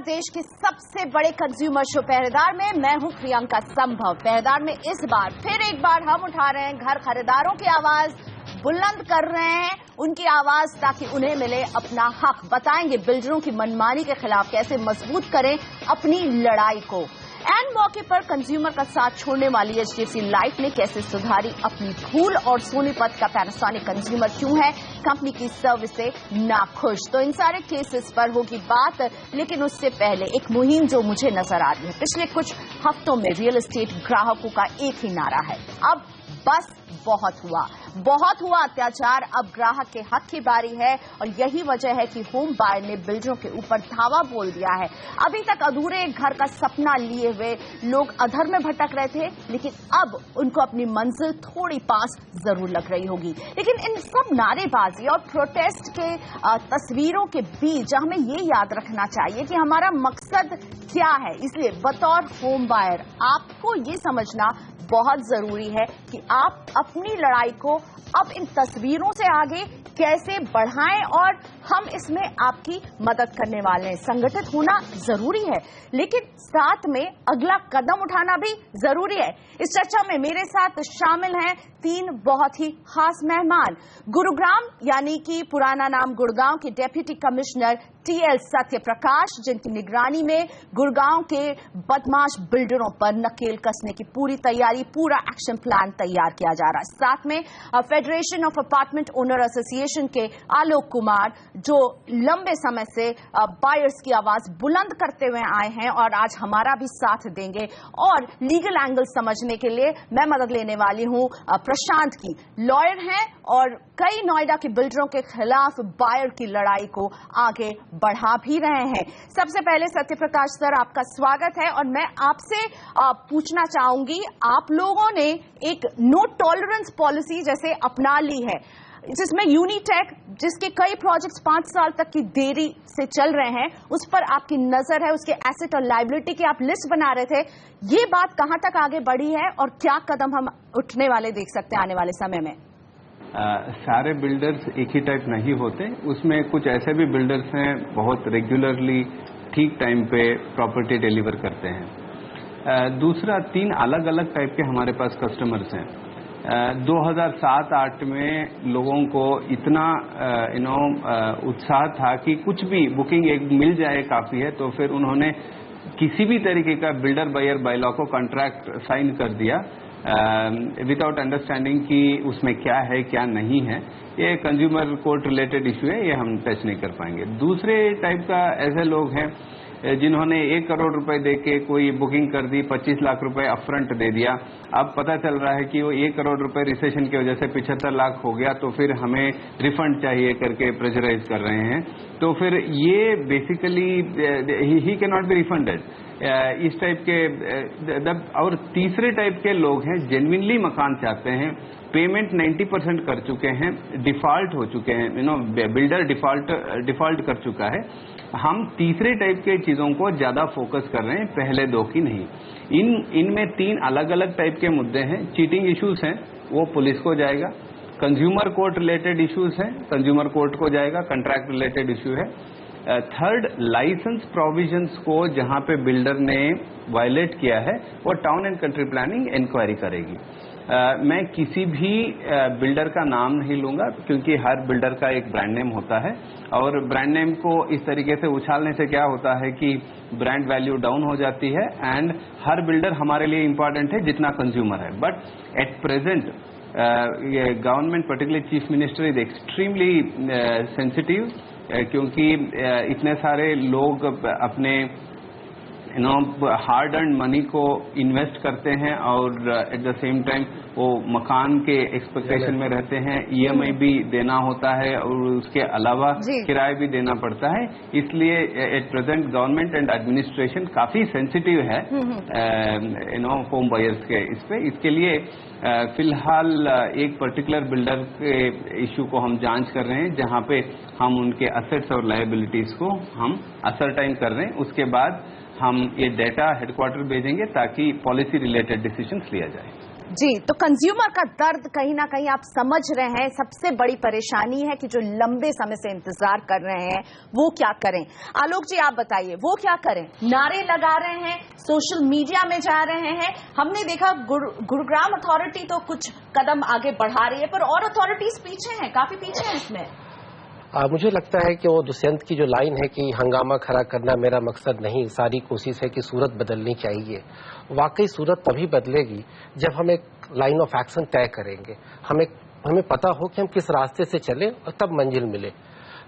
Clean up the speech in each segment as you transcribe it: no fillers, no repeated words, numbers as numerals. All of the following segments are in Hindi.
देश के सबसे बड़े कंज्यूमर शो पहरेदार में मैं हूं प्रियंका संभव। पहरेदार में इस बार फिर एक बार हम उठा रहे हैं घर खरीदारों की आवाज, बुलंद कर रहे हैं उनकी आवाज ताकि उन्हें मिले अपना हक। बताएंगे बिल्डरों की मनमानी के खिलाफ कैसे मजबूत करें अपनी लड़ाई को। एन मौके पर कंज्यूमर का साथ छोड़ने वाली एचडीएफसी लाइफ ने कैसे सुधारी अपनी भूल और सोनीपत का पैनासोनिक कंज्यूमर क्यों है कंपनी की सर्विस से नाखुश। तो इन सारे केसेस पर होगी बात, लेकिन उससे पहले एक मुहिम जो मुझे नजर आ रही है पिछले कुछ हफ्तों में रियल एस्टेट ग्राहकों का एक ही नारा है, अब बस बहुत हुआ अत्याचार, अब ग्राहक के हक की बारी है। और यही वजह है कि होम बायर ने बिल्डरों के ऊपर धावा बोल दिया है। अभी तक अधूरे घर का सपना लिए हुए लोग अधर में भटक रहे थे, लेकिन अब उनको अपनी मंजिल थोड़ी पास जरूर लग रही होगी। लेकिन इन सब नारेबाजी और प्रोटेस्ट के तस्वीरों के बीच हमें ये याद रखना चाहिए कि हमारा मकसद क्या है। इसलिए बतौर होम बायर आपको ये समझना बहुत जरूरी है कि आप अपनी लड़ाई को अब इन तस्वीरों से आगे कैसे बढ़ाएं, और हम इसमें आपकी मदद करने वाले हैं। संगठित होना जरूरी है, लेकिन साथ में अगला कदम उठाना भी जरूरी है। इस चर्चा में मेरे साथ शामिल हैं तीन बहुत ही खास मेहमान। गुरुग्राम यानी कि पुराना नाम गुड़गांव के deputy commissioner TL Satya Prakash, जिनकी निगरानी में गुड़गांव के बदमाश बिल्डरों पर नकेल कसने की पूरी तैयारी, पूरा एक्शन प्लान तैयार किया जा रहा है। साथ में federation of apartment owner association के आलोक कुमार, जो लंबे समय से बायर्स की आवाज बुलंद करते हुए आए हैं और आज हमारा भी साथ देंगे। और लीगल एंगल समझने के लिए मैं मदद लेने वाली हूं प्रशांत की, लॉयर हैं और कई नोएडा के बिल्डरों के खिलाफ बायर की लड़ाई को आगे बढ़ा भी रहे हैं। सबसे पहले सत्य प्रकाश सर, आपका स्वागत है। और मैं आपसे पूछना चाहूंगी, आप लोगों ने एक नो टॉलरेंस पॉलिसी जैसे अपना ली है, जिसमें यूनिटेक, जिसके कई प्रोजेक्ट्स 5 साल तक की देरी से चल रहे हैं, उस पर आपकी नजर है, उसके एसेट और लायबिलिटी की आप लिस्ट बना रहे थे। ये बात कहां तक आगे बढ़ी है और क्या कदम हम उठने वाले देख सकते हैं आने वाले समय में? सारे बिल्डर्स एक ही टाइप नहीं होते, उसमें कुछ ऐसे भी बिल्डर्स हैं बहुत रेगुलरली ठीक टाइम पे प्रॉपर्टी डिलीवर करते हैं। दूसरा, 3 अलग अलग टाइप के हमारे पास कस्टमर्स हैं। 2007-8 में लोगों को इतना उत्साह था कि कुछ भी बुकिंग एक मिल जाए काफी है, तो फिर उन्होंने किसी भी तरीके का बिल्डर बायर बायलॉ को कॉन्ट्रैक्ट साइन कर दिया विदाउट अंडरस्टैंडिंग कि उसमें क्या है क्या नहीं है। ये कंज्यूमर कोर्ट रिलेटेड इश्यू है, ये हम टच नहीं कर पाएंगे। दूसरे टाइप का ऐसे लोग हैं जिन्होंने 1 करोड़ रुपए देके कोई बुकिंग कर दी, 25 लाख रुपए अपफ्रंट दे दिया। अब पता चल रहा है कि वो 1 करोड़ रुपए रिसेशन की वजह से 75 लाख हो गया, तो फिर हमें रिफंड चाहिए करके प्रेशराइज कर रहे हैं। तो फिर ये basically he can not be refunded. इस टाइप के और तीसरे टाइप के लोग हैं जेन्युइनली मकान चाहते हैं, पेमेंट 90% कर चुके हैं, डिफॉल्ट हो चुके हैं, बिल्डर डिफॉल्ट कर चुका है। हम तीसरे टाइप के चीजों को ज्यादा फोकस कर रहे हैं, पहले 2 की नहीं। इनमें 3 अलग अलग टाइप के मुद्दे हैं। चीटिंग इश्यूज हैं, वो पुलिस को जाएगा। कंज्यूमर कोर्ट रिलेटेड इश्यूज हैं, कंज्यूमर कोर्ट को जाएगा, कॉन्ट्रैक्ट रिलेटेड इश्यू है। थर्ड, लाइसेंस प्रोविजंस को जहां पे बिल्डर ने वायलेट किया है, वो town and country planning inquiry करेगी। मैं किसी भी बिल्डर का नाम नहीं लूंगा, क्योंकि हर बिल्डर का एक ब्रांड नेम होता है, और ब्रांड नेम को इस तरीके से उछालने से क्या होता है कि ब्रांड वैल्यू डाउन हो जाती है। एंड हर बिल्डर हमारे लिए इंपॉर्टेंट है जितना कंज्यूमर है। But at present government, particularly chief minister, is extremely sensitive, क्योंकि इतने सारे लोग अपने हार्ड अर्न मनी को इन्वेस्ट करते हैं और एट द सेम टाइम वो मकान के एक्सपेक्टेशन में रहते हैं। ईएमआई भी देना होता है और उसके अलावा किराया भी देना पड़ता है। इसलिए at present government and administration काफी सेंसिटिव है होम बायर्स के इस पे। इसके लिए फिलहाल एक पर्टिकुलर बिल्डर के इश्यू को हम जांच कर रहे हैं, जहां पे हम उनके असेट्स और लायबिलिटीज को हम असरटाइन कर रहे हैं। उसके बाद हम ये डेटा हेडक्वार्टर भेजेंगे ताकि पॉलिसी रिलेटेड डिसीजंस लिया जाए। जी, तो कंज्यूमर का दर्द कहीं ना कहीं आप समझ रहे हैं। सबसे बड़ी परेशानी है कि जो लंबे समय से इंतजार कर रहे हैं वो क्या करें। आलोक जी, आप बताइए वो क्या करें। नारे लगा रहे हैं, सोशल मीडिया में जा रहे हैं। हमने देखा गुरुग्राम अथॉरिटी तो कुछ कदम आगे बढ़ा रही है, पर और अथॉरिटीज पीछे हैं, काफी पीछे हैं इसमें। मुझे लगता है कि वो दुष्यंत की जो लाइन है कि हंगामा खड़ा करना मेरा मकसद नहीं, सारी कोशिश है कि सूरत बदलनी चाहिए। वाकई सूरत तभी बदलेगी जब हम एक लाइन ऑफ एक्शन तय करेंगे, हमें पता हो कि हम किस रास्ते से चलें और तब मंजिल मिले।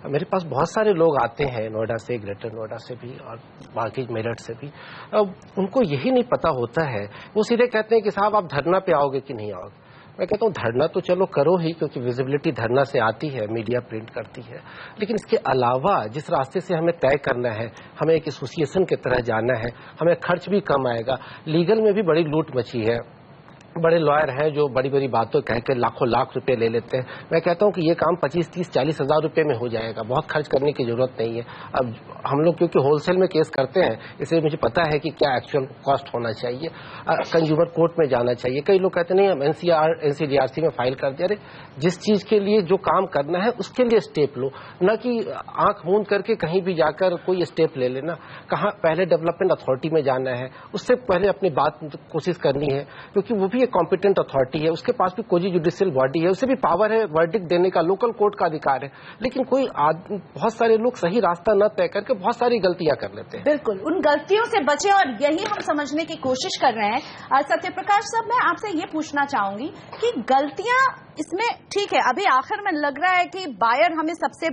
मेरे पास बहुत सारे लोग आते हैं नोएडा से, ग्रेटर नोएडा से भी और बाकी मेरठ से भी। उनको यही नहीं पता होता है, वो सीधे कहते हैं कि साहब आप धरना पे आओगे कि नहीं आओगे। मैं कहता हूँ धरना तो चलो करो ही, क्योंकि विजिबिलिटी धरना से आती है, मीडिया प्रिंट करती है, लेकिन इसके अलावा जिस रास्ते से हमें तय करना है, हमें एक एसोसिएशन की तरह जाना है, हमें खर्च भी कम आएगा। लीगल में भी बड़ी लूट मची है, बड़े लॉयर हैं जो बड़ी बड़ी बातों कह के लाखों लाख रुपए ले लेते हैं। मैं कहता हूं कि ये काम 25, 30, 40 हजार रुपए में हो जाएगा, बहुत खर्च करने की जरूरत नहीं है। अब हम लोग क्योंकि होलसेल में केस करते हैं, इसलिए मुझे पता है कि क्या एक्चुअल कॉस्ट होना चाहिए। कंज्यूमर कोर्ट में जाना चाहिए। कई लोग कहते नहीं हम NCDRC में फाइल कर दे। अरे जिस चीज के लिए जो काम करना है उसके लिए स्टेप लो, न कि आंख मूंद करके कहीं भी जाकर कोई स्टेप ले लेना। कहाँ पहले डेवलपमेंट अथॉरिटी में जाना है, उससे पहले अपनी बात कोशिश करनी है, क्योंकि वो भी एक कॉम्पिटेंट अथॉरिटी है, उसके पास भी कोई जुडिशियल बॉडी है, उसे भी पावर है वर्डिक्ट देने का, लोकल कोर्ट का अधिकार है। लेकिन बहुत सारे लोग सही रास्ता न तय करके बहुत सारी गलतियां कर लेते हैं। बिल्कुल, उन गलतियों से बचे और यही हम समझने की कोशिश कर रहे हैं। सत्यप्रकाश साहब, मैं आपसे ये पूछना चाहूंगी कि गलतियां इसमें ठीक है, अभी आखिर में लग रहा है कि बायर हमें सबसे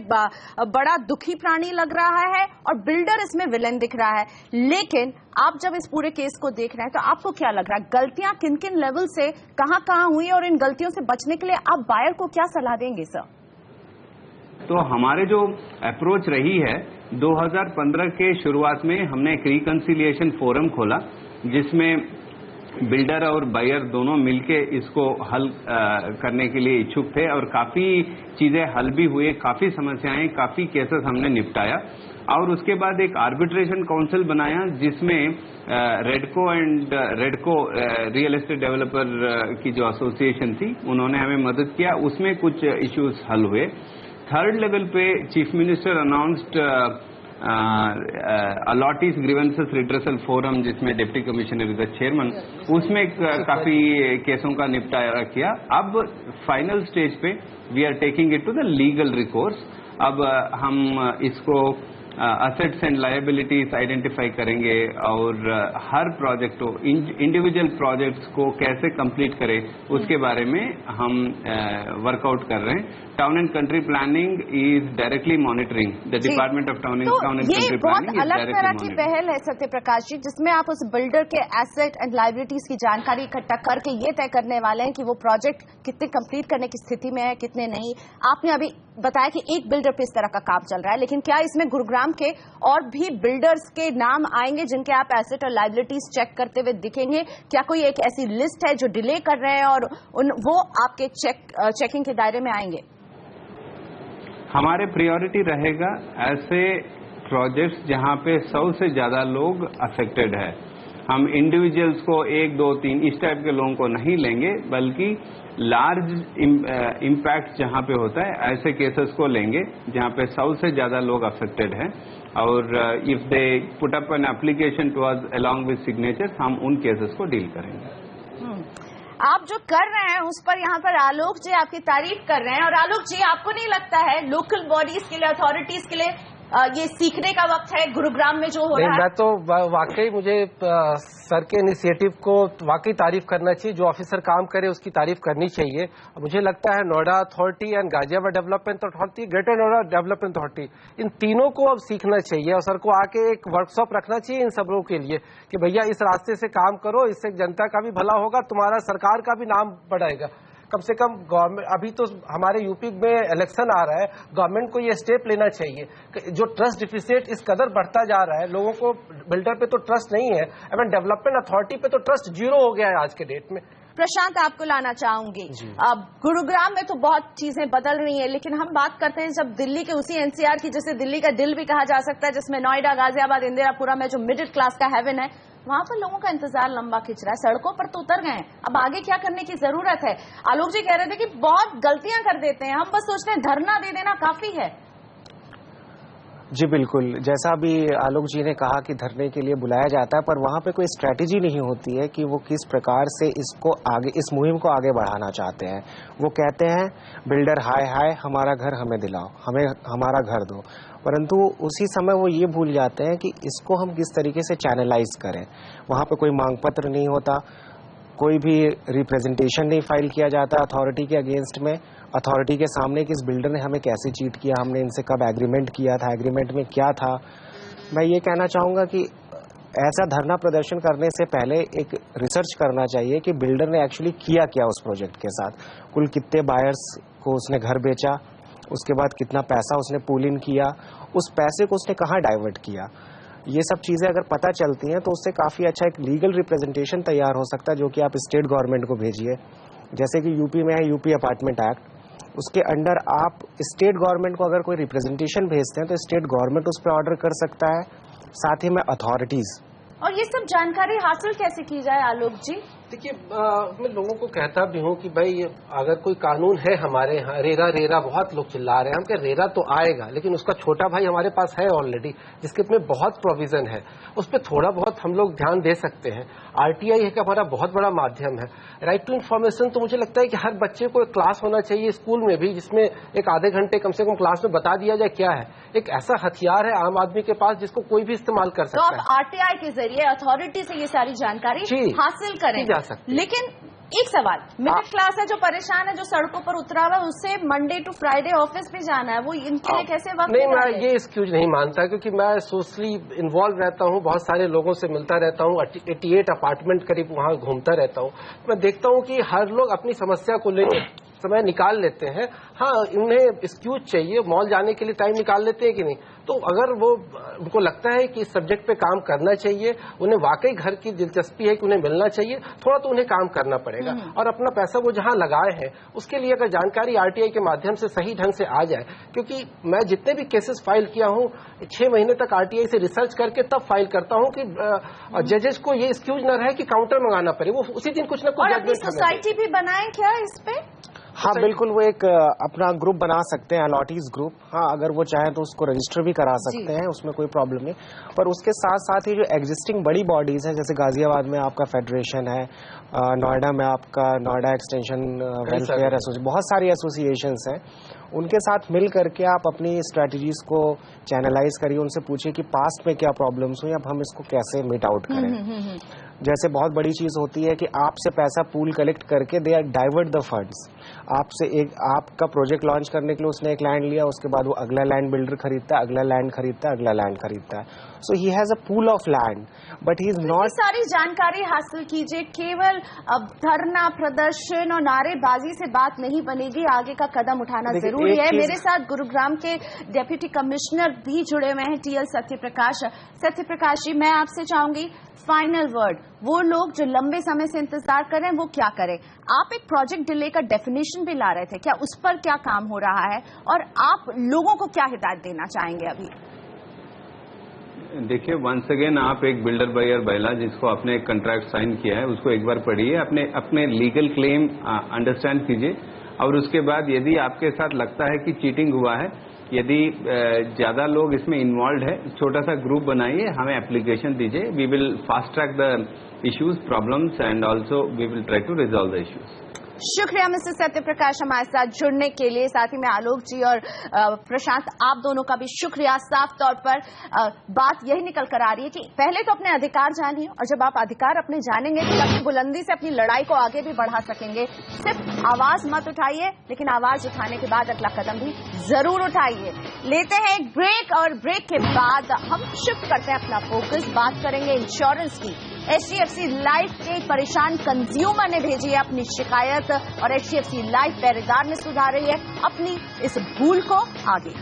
बड़ा दुखी प्राणी लग रहा है और बिल्डर इसमें विलेन दिख रहा है, लेकिन आप जब इस पूरे केस को देख रहे हैं तो आपको क्या लग रहा है, गलतियां किन किन लेवल से कहां हुई और इन गलतियों से बचने के लिए आप बायर को क्या सलाह देंगे सर? तो हमारे जो अप्रोच रही है, 2015 के शुरुआत में हमने एक रिकंसिलिएशन फोरम खोला, जिसमें बिल्डर और बायर दोनों मिलके इसको हल करने के लिए इच्छुक थे और काफी चीजें हल भी हुए, काफी समस्याएं, काफी केसेस हमने निपटाया। और उसके बाद एक आर्बिट्रेशन काउंसिल बनाया, जिसमें रेडको रियल एस्टेट डेवलपर की जो एसोसिएशन थी, उन्होंने हमें मदद किया, उसमें कुछ इश्यूज हल हुए। थर्ड लेवल पे chief minister announced allottees grievances redressal forum, जिसमें deputy commissioner is the chairman, उसमें काफी केसों का निपटारा किया। अब फाइनल स्टेज पे we are taking it to the legal recourse. अब हम इसको असेट्स एंड लायबिलिटीज आइडेंटिफाई करेंगे और हर प्रोजेक्ट को, इंडिविजुअल प्रोजेक्ट्स को कैसे कंप्लीट करें उसके बारे में हम वर्कआउट कर रहे हैं। Town and country planning is directly monitoring the department of town and country planning. ये अलग तरह की पहल है सत्यप्रकाश जी, जिसमें आप उस बिल्डर के एसेट एंड लायबिलिटीज की जानकारी इकट्ठा करके ये तय करने वाले हैं कि वो प्रोजेक्ट कितने कंप्लीट करने की स्थिति में है, कितने नहीं। आपने अभी बताया कि एक बिल्डर पे इस तरह का काम चल रहा है, लेकिन क्या इसमें गुरुग्राम के और भी बिल्डर्स के नाम आएंगे जिनके आप एसेट और लायबिलिटीज चेक करते हुए दिखेंगे? क्या कोई एक ऐसी लिस्ट है जो डिले कर रहे हैं और वो आपके चेकिंग के दायरे में आएंगे? हमारे प्रायोरिटी रहेगा ऐसे प्रोजेक्ट्स जहां पे 100 से ज्यादा लोग अफेक्टेड है। हम इंडिविजुअल्स को 1, 2, 3 इस टाइप के लोगों को नहीं लेंगे, बल्कि लार्ज इम्पैक्ट जहां पे होता है ऐसे केसेस को लेंगे जहां पे 100 से ज्यादा लोग अफेक्टेड हैं। और if they put up an application to us along with signatures, हम उन केसेस को डील करेंगे। आप जो कर रहे हैं उस पर यहाँ पर आलोक जी आपकी तारीफ कर रहे हैं, और आलोक जी, आपको नहीं लगता है लोकल बॉडीज के लिए, अथॉरिटीज के लिए ये सीखने का वक्त है गुरुग्राम में जो हो रहा है? मैं तो वाकई मुझे सर के इनिशिएटिव को वाकई तारीफ करना चाहिए। जो ऑफिसर काम करे उसकी तारीफ करनी चाहिए। मुझे लगता है Noida authority and Ghaziabad development authority, greater Noida development authority, इन तीनों को अब सीखना चाहिए और सर को आके एक वर्कशॉप रखना चाहिए इन सब लोगों के लिए कि भैया इस रास्ते से काम करो, इससे जनता का भी भला होगा, तुम्हारा सरकार का भी नाम बढ़ाएगा। कम से कम गवर्नमेंट, अभी तो हमारे यूपी में इलेक्शन आ रहा है, गवर्नमेंट को ये स्टेप लेना चाहिए। जो ट्रस्ट डिफिसिट इस कदर बढ़ता जा रहा है, लोगों को बिल्डर पे तो ट्रस्ट नहीं है, एवं डेवलपमेंट अथॉरिटी पे तो ट्रस्ट 0 हो गया है आज के डेट में। प्रशांत, आपको लाना चाहूंगी। अब गुरुग्राम में तो बहुत चीजें बदल रही हैं, लेकिन हम बात करते हैं जब दिल्ली के उसी एनसीआर की, जिसे दिल्ली का दिल भी कहा जा सकता है, जिसमें नोएडा, गाजियाबाद, इंदिरापुरम में जो मिडिल क्लास का हेवन है, वहां पर लोगों का इंतजार लंबा खिंच रहा है, सड़कों पर तो उतर गए हैं, अब आगे क्या करने की जरूरत है। आलोक जी कह रहे थे कि बहुत गलतियां कर देते हैं, हम बस सोचते हैं धरना दे देना काफी है। जी बिल्कुल, जैसा अभी आलोक जी ने कहा कि धरने के लिए बुलाया जाता है, पर वहां पे कोई स्ट्रेटेजी नहीं होती है कि वो किस प्रकार से इसको आगे, इस मुहिम को आगे बढ़ाना चाहते हैं। वो कहते हैं बिल्डर हाय हाय हमारा घर हमें दिलाओ, हमें हमारा घर दो, परंतु उसी समय वो ये भूल जाते हैं कि इसको हम किस तरीके से चैनलाइज करें। वहां पे कोई मांग पत्र नहीं होता, कोई भी रिप्रेजेंटेशन नहीं फाइल किया जाता अथॉरिटी के अगेंस्ट में, अथॉरिटी के सामने कि इस बिल्डर ने हमें कैसे चीट किया, हमने इनसे कब एग्रीमेंट किया था, एग्रीमेंट में क्या था। मैं ये कहना चाहूँगा कि ऐसा धरना प्रदर्शन करने से पहले एक रिसर्च करना चाहिए कि बिल्डर ने एक्चुअली किया क्या उस प्रोजेक्ट के साथ, कुल कितने बायर्स को उसने घर बेचा, उसके बाद कितना पैसा उसने पूल इन किया, उस पैसे को उसने कहाँ डाइवर्ट किया। ये सब चीज़ें अगर पता चलती हैं तो उससे काफ़ी अच्छा एक लीगल रिप्रेजेंटेशन तैयार हो सकता है, जो कि आप स्टेट गवर्नमेंट को भेजिए। जैसे कि यूपी में है यूपी अपार्टमेंट एक्ट, उसके अंडर आप स्टेट गवर्नमेंट को अगर कोई रिप्रेजेंटेशन भेजते हैं तो स्टेट गवर्नमेंट उस पर ऑर्डर कर सकता है, साथ ही में अथॉरिटीज। और ये सब जानकारी हासिल कैसे की जाए आलोक जी? देखिए, मैं लोगों को कहता भी हूँ कि भाई अगर कोई कानून है हमारे यहाँ, रेरा रेरा बहुत लोग चिल्ला रहे हैं, हम कह रेरा तो आएगा, लेकिन उसका छोटा भाई हमारे पास है ऑलरेडी, जिसके में बहुत प्रोविजन है, उस पर थोड़ा बहुत हम लोग ध्यान दे सकते हैं। आरटीआई है कि हमारा बहुत बड़ा माध्यम है। राइट टू इन्फॉर्मेशन तो मुझे लगता है कि हर बच्चे को एक क्लास होना चाहिए स्कूल में भी, जिसमें एक आधे घंटे कम से कम क्लास में बता दिया जाए क्या है। एक ऐसा हथियार है आम आदमी के पास जिसको कोई भी इस्तेमाल कर सकता है। तो आप आरटीआई के जरिए अथॉरिटी से ये सारी जानकारी हासिल करें। लेकिन एक सवाल, मिडिल क्लास है जो परेशान है, जो सड़कों पर उतरा हुआ है, उससे मंडे टू फ्राइडे ऑफिस भी जाना है, वो इनके लिए कैसे वक्त नहीं, मैं ये एक्सक्यूज नहीं मानता, क्योंकि मैं सोशली इन्वॉल्व रहता हूँ, बहुत सारे लोगों से मिलता रहता हूँ, 88 अपार्टमेंट करीब वहाँ घूमता रहता हूँ। मैं देखता हूँ कि हर लोग अपनी समस्या को लेकर समय निकाल लेते हैं। हाँ, उन्हें एक्सक्यूज चाहिए, मॉल जाने के लिए टाइम निकाल लेते हैं कि नहीं, तो अगर वो उनको लगता है कि इस सब्जेक्ट पे काम करना चाहिए, उन्हें वाकई घर की दिलचस्पी है कि उन्हें मिलना चाहिए, थोड़ा तो उन्हें काम करना पड़ेगा। और अपना पैसा वो जहां लगाए हैं उसके लिए अगर जानकारी आरटीआई के माध्यम से सही ढंग से आ जाए, क्योंकि मैं जितने भी केसेस फाइल किया हूं 6 महीने तक आरटीआई से रिसर्च करके तब फाइल करता हूं कि जजेस को ये एक्सक्यूज न रहे कि काउंटर मंगाना पड़े, वो उसी दिन कुछ न कुछ जजमेंट। सोसाइटी भी बनाए क्या इस पे? हाँ बिल्कुल, वो एक अपना ग्रुप बना सकते हैं, अलॉटीज ग्रुप। हाँ, अगर वो चाहें तो उसको रजिस्टर भी करा सकते हैं, उसमें कोई प्रॉब्लम नहीं। पर उसके साथ साथ ही जो एग्जिस्टिंग बड़ी बॉडीज हैं, जैसे गाजियाबाद में आपका फेडरेशन है, नोएडा में आपका नोएडा एक्सटेंशन वेलफेयर एसोसिएशन, बहुत सारी एसोसिएशंस हैं, उनके साथ मिल करके आप अपनी स्ट्रेटजीज को चैनलाइज करिए, उनसे पूछिए कि पास्ट में क्या प्रॉब्लम्स हुई, अब हम इसको कैसे मीट आउट करें। जैसे बहुत बड़ी चीज होती है कि आपसे पैसा पूल कलेक्ट करके they are divert the funds. आपसे एक आपका प्रोजेक्ट लॉन्च करने के लिए उसने एक लैंड लिया, उसके बाद वो अगला लैंड बिल्डर खरीदता है, अगला लैंड खरीदता है, अगला लैंड खरीदता है। So he has a pool of land, but he is not. सारी जानकारी हासिल कीजिए, केवल अब धरना प्रदर्शन और नारेबाजी से बात नहीं बनेगी, आगे का कदम उठाना जरूरी है। मेरे साथ गुरुग्राम के डेप्यूटी कमिश्नर भी जुड़े हुए हैं, टीएल सत्यप्रकाश। सत्यप्रकाश जी, मैं आपसे चाहूंगी फाइनल वर्ड, वो लोग जो लंबे समय से इंतजार कर रहे हैं वो क्या करें? आप एक प्रोजेक्ट डिले का डेफिनेशन भी ला रहे थे, क्या उस पर क्या काम हो रहा है और आप लोगों को क्या हिदायत देना चाहेंगे अभी? देखिए, वंस अगेन आप एक बिल्डर बायर बायलॉ जिसको आपने एक कॉन्ट्रैक्ट साइन किया है उसको एक बार पढ़िए, अपने लीगल क्लेम अंडरस्टैंड कीजिए, और उसके बाद यदि आपके साथ लगता है कि चीटिंग हुआ है, यदि ज्यादा लोग इसमें इन्वॉल्व है, छोटा सा ग्रुप बनाइए, हमें एप्लीकेशन दीजिए, we will fast track the issues, problems and also we will try to resolve the issues. शुक्रिया मिस्टर सत्यप्रकाश हमारे साथ जुड़ने के लिए। साथ ही में आलोक जी और प्रशांत, आप दोनों का भी शुक्रिया। साफ तौर पर बात यही निकल कर आ रही है कि पहले तो अपने अधिकार जानिए, और जब आप अधिकार अपने जानेंगे तो अपनी बुलंदी से अपनी लड़ाई को आगे भी बढ़ा सकेंगे। सिर्फ आवाज मत उठाइए, लेकिन आवाज उठाने के बाद अगला कदम भी जरूर उठाइए। लेते हैं एक ब्रेक, और ब्रेक के बाद हम शिफ्ट करते हैं अपना फोकस, बात करेंगे इंश्योरेंस की। HDFC लाइफ के परेशान कंज्यूमर ने भेजी है अपनी शिकायत, और HDFC लाइफ पहरेदार ने सुधार रही है अपनी इस भूल को आगे।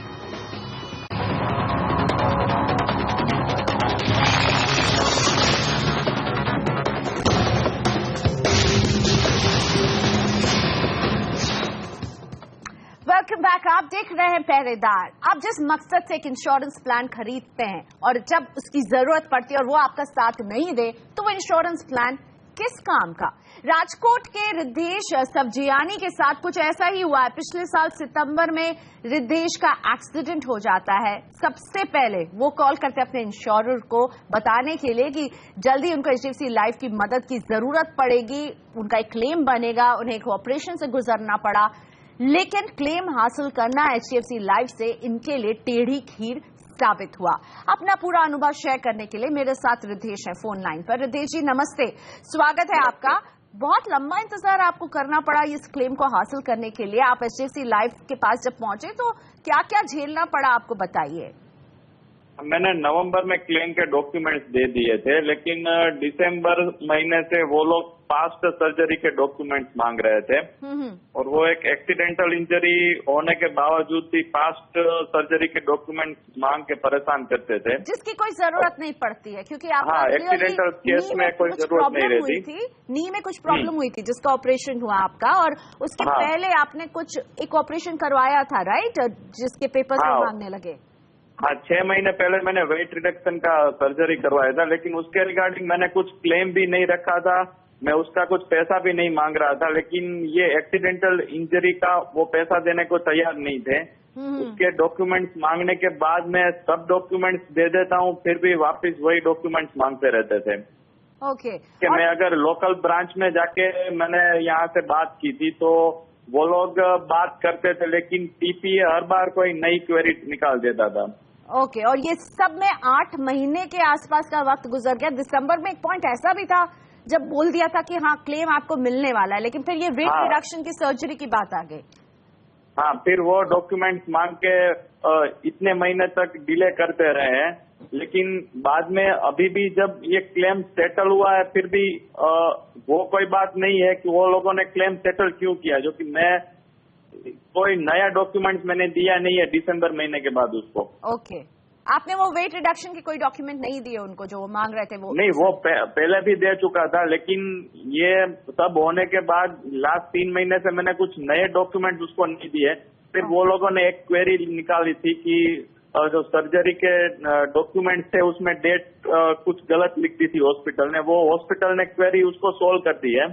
Welcome welcome back. आप देख रहे हैं पहरेदार। आप जिस मकसद से एक इंश्योरेंस प्लान खरीदते हैं और जब उसकी जरूरत पड़ती है और वो आपका साथ नहीं दे तो वो इंश्योरेंस प्लान किस काम का। राजकोट के रिद्धेश सब्जियानी के साथ कुछ ऐसा ही हुआ है। पिछले साल सितंबर में रिद्धेश का एक्सीडेंट हो जाता है। सबसे पहले वो कॉल करते अपने इंश्योरर को बताने के लिए कि जल्दी उनको HDFC लाइफ की मदद की जरूरत पड़ेगी, उनका एक क्लेम बनेगा, उन्हें एक ऑपरेशन से गुजरना पड़ा, लेकिन क्लेम हासिल करना HDFC लाइफ से इनके लिए टेढ़ी खीर साबित हुआ। अपना पूरा अनुभव शेयर करने के लिए मेरे साथ रिद्धेश है फोन लाइन पर। रिद्धेश जी नमस्ते, स्वागत है आपका। बहुत लंबा इंतजार आपको करना पड़ा इस क्लेम को हासिल करने के लिए। आप HDFC लाइफ के पास जब पहुंचे तो क्या क्या झेलना पड़ा आपको बताइए। मैंने नवंबर में क्लेम के डॉक्यूमेंट्स दे दिए थे, लेकिन दिसंबर महीने से वो लोग पास्ट सर्जरी के डॉक्यूमेंट्स मांग रहे थे और वो एक एक्सीडेंटल इंजरी होने के बावजूद भी पास्ट सर्जरी के डॉक्यूमेंट्स मांग के परेशान करते थे, जिसकी कोई जरूरत नहीं पड़ती है क्योंकि हाँ, एक्सीडेंटल केस में कोई जरूरत नहीं रहती थी। नी में कुछ प्रॉब्लम हुई थी जिसका ऑपरेशन हुआ आपका, और उसके पहले आपने कुछ एक ऑपरेशन करवाया था राइट, जिसके पेपर्स मांगने लगे। हाँ, 6 महीने पहले मैंने वेट रिडक्शन का सर्जरी करवाया था, लेकिन उसके रिगार्डिंग मैंने कुछ क्लेम भी नहीं रखा था, मैं उसका कुछ पैसा भी नहीं मांग रहा था, लेकिन ये एक्सीडेंटल इंजरी का वो पैसा देने को तैयार नहीं थे। उसके डॉक्यूमेंट्स मांगने के बाद मैं सब डॉक्यूमेंट्स दे देता हूँ, फिर भी वापस वही डॉक्यूमेंट्स मांगते रहते थे। ओके। कि मैं अगर लोकल ब्रांच में जाके मैंने यहाँ से बात की थी तो वो लोग बात करते थे, लेकिन TPA हर बार कोई नई क्वेरी निकाल देता था। ओके, और ये सब में 8 महीने के आसपास का वक्त गुजर गया। दिसंबर में एक पॉइंट ऐसा भी था जब बोल दिया था कि हाँ क्लेम आपको मिलने वाला है, लेकिन फिर ये वेट रिडक्शन की सर्जरी की बात आ गई। हाँ, फिर वो डॉक्यूमेंट्स मांग के इतने महीने तक डिले करते रहे हैं, लेकिन बाद में अभी भी जब ये क्लेम सेटल हुआ है फिर भी वो कोई बात नहीं है कि वो लोगों ने क्लेम सेटल क्यों किया, जो कि मैं कोई नया डॉक्यूमेंट मैंने दिया नहीं है दिसंबर महीने के बाद उसको। ओके, आपने वो वेट रिडक्शन की कोई डॉक्यूमेंट नहीं दिए उनको जो वो मांग रहे थे? वो नहीं, वो पहले भी दे चुका था, लेकिन ये सब होने के बाद लास्ट 3 महीने से मैंने कुछ नए डॉक्यूमेंट उसको नहीं दिए। फिर वो लोगों ने एक क्वेरी निकाली थी कि जो सर्जरी के डॉक्यूमेंट थे उसमें डेट कुछ गलत लिख दी थी हॉस्पिटल ने, वो हॉस्पिटल ने क्वेरी उसको सोल्व कर दी है।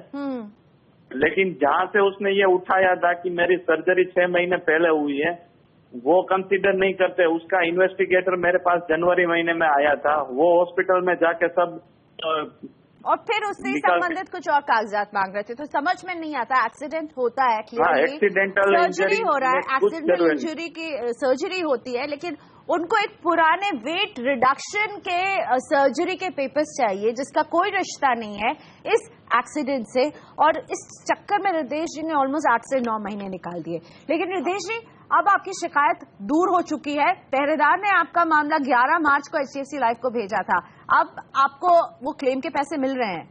लेकिन जहां से उसने ये उठाया था कि मेरी सर्जरी 6 महीने पहले हुई है, वो कंसीडर नहीं करते। उसका इन्वेस्टिगेटर मेरे पास जनवरी महीने में आया था, वो हॉस्पिटल में जाके सब और फिर उससे संबंधित कुछ और कागजात मांग रहे थे। तो समझ में नहीं आता, एक्सीडेंट होता है, एक्सीडेंटल सर्जरी हो रहा है, एक्सीडेंटल इंजरी की सर्जरी होती है, लेकिन उनको एक पुराने वेट रिडक्शन के सर्जरी के पेपर्स चाहिए जिसका कोई रिश्ता नहीं है इस एक्सीडेंट से। और इस चक्कर में रिद्धेश जी ने ऑलमोस्ट 8 से 9 महीने निकाल दिए। लेकिन रिद्धेश जी, अब आपकी शिकायत दूर हो चुकी है। पहरेदार ने आपका मामला 11 मार्च को HDFC लाइफ को भेजा था, अब आपको वो क्लेम के पैसे मिल रहे हैं?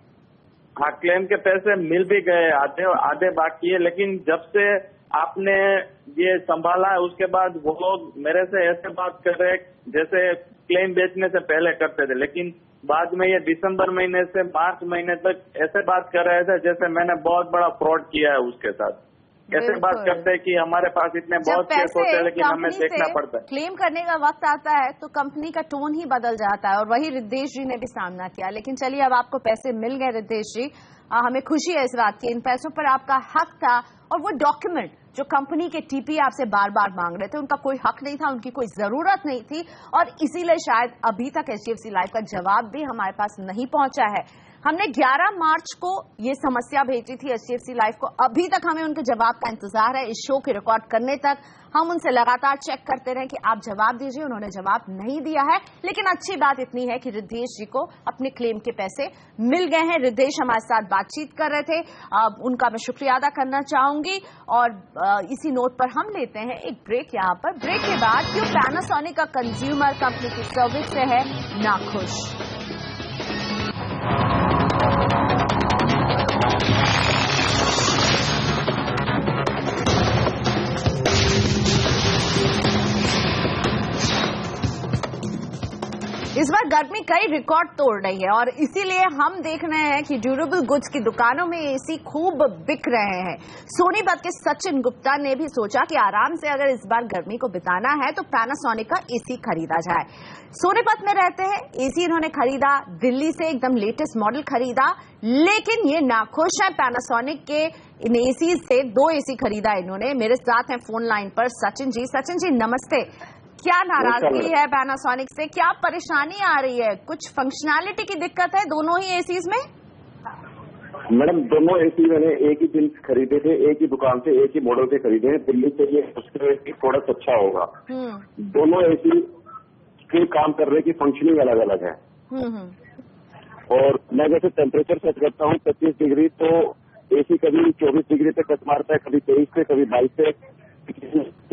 हाँ, क्लेम के पैसे मिल भी गए, आधे बाकी है, लेकिन जब से आपने ये संभाला है उसके बाद वो लोग मेरे से ऐसे बात कर रहे जैसे क्लेम बेचने से पहले करते थे, लेकिन बाद में ये दिसंबर महीने से मार्च महीने तक ऐसे बात कर रहे थे जैसे मैंने बहुत बड़ा फ्रॉड किया है उसके साथ। ऐसे बात करते हैं कि हमारे पास इतने बहुत केस होते हैं लेकिन हमें देखना पड़ता है। क्लेम करने का वक्त आता है तो कंपनी का टोन ही बदल जाता है, और वही रिद्धेश जी ने भी सामना किया। लेकिन चलिए, अब आपको पैसे मिल गए रिद्धेश जी, हमें खुशी है इस बात की। इन पैसों पर आपका हक था, और वो डॉक्यूमेंट जो कंपनी के TPA आपसे बार बार मांग रहे थे उनका कोई हक नहीं था, उनकी कोई जरूरत नहीं थी, और इसीलिए शायद अभी तक HDFC लाइफ का जवाब भी हमारे पास नहीं पहुंचा है। हमने 11 मार्च को ये समस्या भेजी थी HDFC लाइफ को, अभी तक हमें उनके जवाब का इंतजार है। इस शो की रिकॉर्ड करने तक हम उनसे लगातार चेक करते रहे कि आप जवाब दीजिए, उन्होंने जवाब नहीं दिया है। लेकिन अच्छी बात इतनी है कि रिद्धेश जी को अपने क्लेम के पैसे मिल गए हैं। रिद्धेश हमारे साथ बातचीत कर रहे थे, उनका मैं शुक्रिया अदा करना चाहूंगी। और इसी नोट पर हम लेते हैं एक ब्रेक। यहाँ पर ब्रेक के बाद क्यों पैनासोनिक का कंज्यूमर कंपनी की सर्विस से है नाखुश। इस बार गर्मी कई रिकॉर्ड तोड़ रही है और इसीलिए हम देख रहे हैं कि ड्यूरेबल गुड्स की दुकानों में एसी खूब बिक रहे हैं। सोनीपत के सचिन गुप्ता ने भी सोचा कि आराम से अगर इस बार गर्मी को बिताना है तो पैनासोनिक का एसी खरीदा जाए। सोनीपत में रहते हैं, एसी इन्होंने खरीदा, दिल्ली से एकदम लेटेस्ट मॉडल खरीदा, लेकिन ये नाखुश है पैनासोनिक के इन एसी से। 2 एसी खरीदा इन्होंने। मेरे साथ हैं फोन लाइन पर सचिन जी। सचिन जी नमस्ते। क्या नाराजगी है पैनासोनिक से, क्या परेशानी आ रही है? कुछ फंक्शनैलिटी की दिक्कत है दोनों ही एसीज में? मैडम दोनों एसी मैंने एक ही दिन खरीदे थे, एक ही दुकान से, एक ही मॉडल के खरीदे हैं। दिल्ली से ये उसके प्रोडक्ट अच्छा होगा। दोनों एसी के काम कर रहे की फंक्शनिंग अलग अलग है। और मैं जैसे टेम्परेचर सेट करता हूँ 25 डिग्री, तो एसी कभी 24 डिग्री तक कट मारता है, कभी 23 से, कभी 22 से,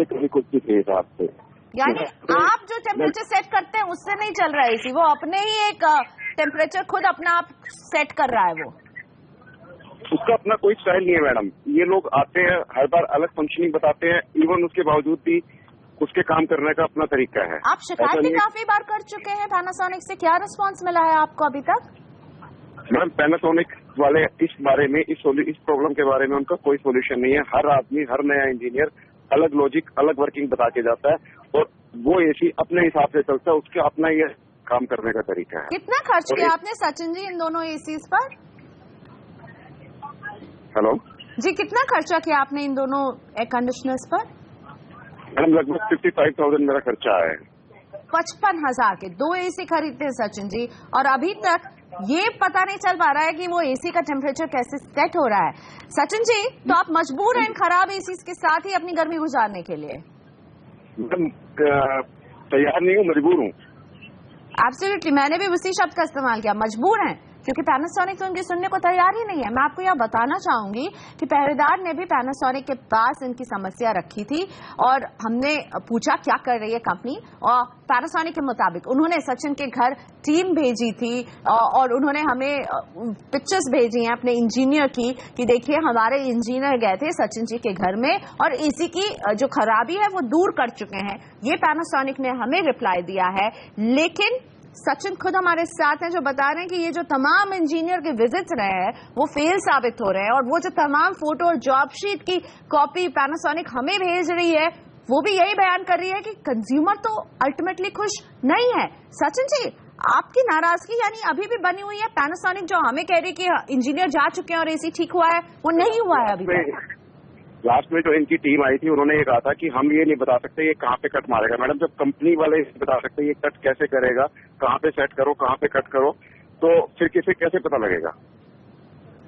कभी कुछ के हिसाब से। यानी आप जो टेम्परेचर सेट करते हैं उससे नहीं चल रहा है एसी, वो अपने ही एक टेम्परेचर खुद अपना आप सेट कर रहा है। वो उसका अपना कोई स्टाइल नहीं है मैडम। ये लोग आते हैं, हर बार अलग फंक्शनिंग बताते हैं, इवन उसके बावजूद भी उसके काम करने का अपना तरीका है। आप शिकायत भी काफी बार कर चुके हैं पैनासोनिक से, क्या रिस्पांस मिला है आपको अभी तक? मैडम पैनासोनिक वाले इस बारे में, इस प्रॉब्लम के बारे में उनका कोई सोल्यूशन नहीं है। हर आदमी, हर नया इंजीनियर अलग लॉजिक, अलग वर्किंग बता के जाता है और वो एसी अपने हिसाब से चलता है, उसका अपना ये काम करने का तरीका है। कितना खर्च किया आपने सचिन जी इन दोनों एसीज पर? हेलो जी, कितना खर्चा किया आपने इन दोनों एयर कंडीशनर्स पर? मैडम लगभग 55,000 मेरा खर्चा है। 55,000 के 2 एसी खरीदते हैं सचिन जी, और अभी तक ये पता नहीं चल पा रहा है कि वो एसी का टेम्परेचर कैसे सेट हो रहा है। सचिन जी, तो आप मजबूर हैं इन खराब एसी के साथ ही अपनी गर्मी गुजारने के लिए? मैडम तैयार नहीं हूँ, मजबूर हूँ। एब्सोल्युटली, मैंने भी उसी शब्द का इस्तेमाल किया, मजबूर हैं, क्योंकि पैनासोनिक तो उनकी सुनने को तैयार ही नहीं है। मैं आपको यह बताना चाहूंगी कि पहरेदार ने भी पैनासोनिक के पास इनकी समस्या रखी थी और हमने पूछा क्या कर रही है कंपनी, और पैनासोनिक के मुताबिक उन्होंने सचिन के घर टीम भेजी थी और उन्होंने हमें पिक्चर्स भेजी हैं अपने इंजीनियर की कि देखिए हमारे इंजीनियर गए थे सचिन जी के घर में और एसी की जो खराबी है वो दूर कर चुके हैं। ये पैनासोनिक ने हमें रिप्लाई दिया है। लेकिन सचिन खुद हमारे साथ हैं जो बता रहे हैं कि ये जो तमाम इंजीनियर के विजिट्स रहे हैं वो फेल साबित हो रहे हैं, और वो जो तमाम फोटो और जॉब शीट की कॉपी पैनासोनिक हमें भेज रही है वो भी यही बयान कर रही है कि कंज्यूमर तो अल्टीमेटली खुश नहीं है। सचिन जी, आपकी नाराजगी यानी अभी भी बनी हुई है? पैनासोनिक जो हमें कह रही है कि इंजीनियर जा चुके हैं और एसी ठीक हुआ है, वो नहीं हुआ है अभी तक। लास्ट में जो इनकी टीम आई थी उन्होंने ये कहा था कि हम ये नहीं बता सकते ये कहाँ पे कट मारेगा। मैडम जब कंपनी वाले बता सकते ये कट कैसे करेगा, कहाँ पे सेट करो, कहाँ पे कट करो, तो फिर किसे कैसे पता लगेगा?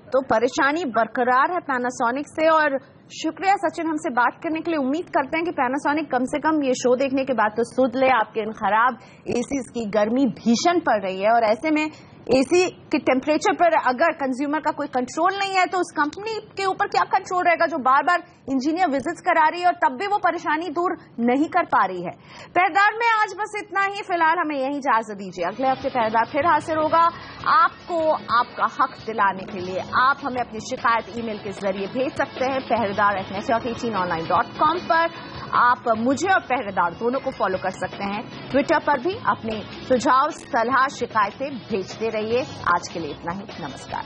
तो परेशानी बरकरार है पैनासोनिक से। और शुक्रिया सचिन हमसे बात करने के लिए। उम्मीद करते हैं कि पैनासोनिक कम से कम ये शो देखने के बाद तो सुध ले, आपके इन खराब एसीज की गर्मी भीषण पड़ रही है और ऐसे में एसी के टेम्परेचर पर अगर कंज्यूमर का कोई कंट्रोल नहीं है तो उस कंपनी के ऊपर क्या कंट्रोल रहेगा जो बार बार इंजीनियर विजिट्स करा रही है और तब भी वो परेशानी दूर नहीं कर पा रही है। पहरेदार में आज बस इतना ही। फिलहाल हमें यही इजाजत दीजिए। अगले हफ्ते पहरेदार फिर हाजिर होगा आपको आपका हक दिलाने के लिए। आप हमें अपनी शिकायत ईमेल के जरिए भेज सकते हैं pehredaar@network18online.com पर। आप मुझे और पहरेदार दोनों को फॉलो कर सकते हैं। ट्विटर पर भी अपने सुझाव, सलाह, शिकायतें भेजते रहिए। आज के लिए इतना ही। नमस्कार।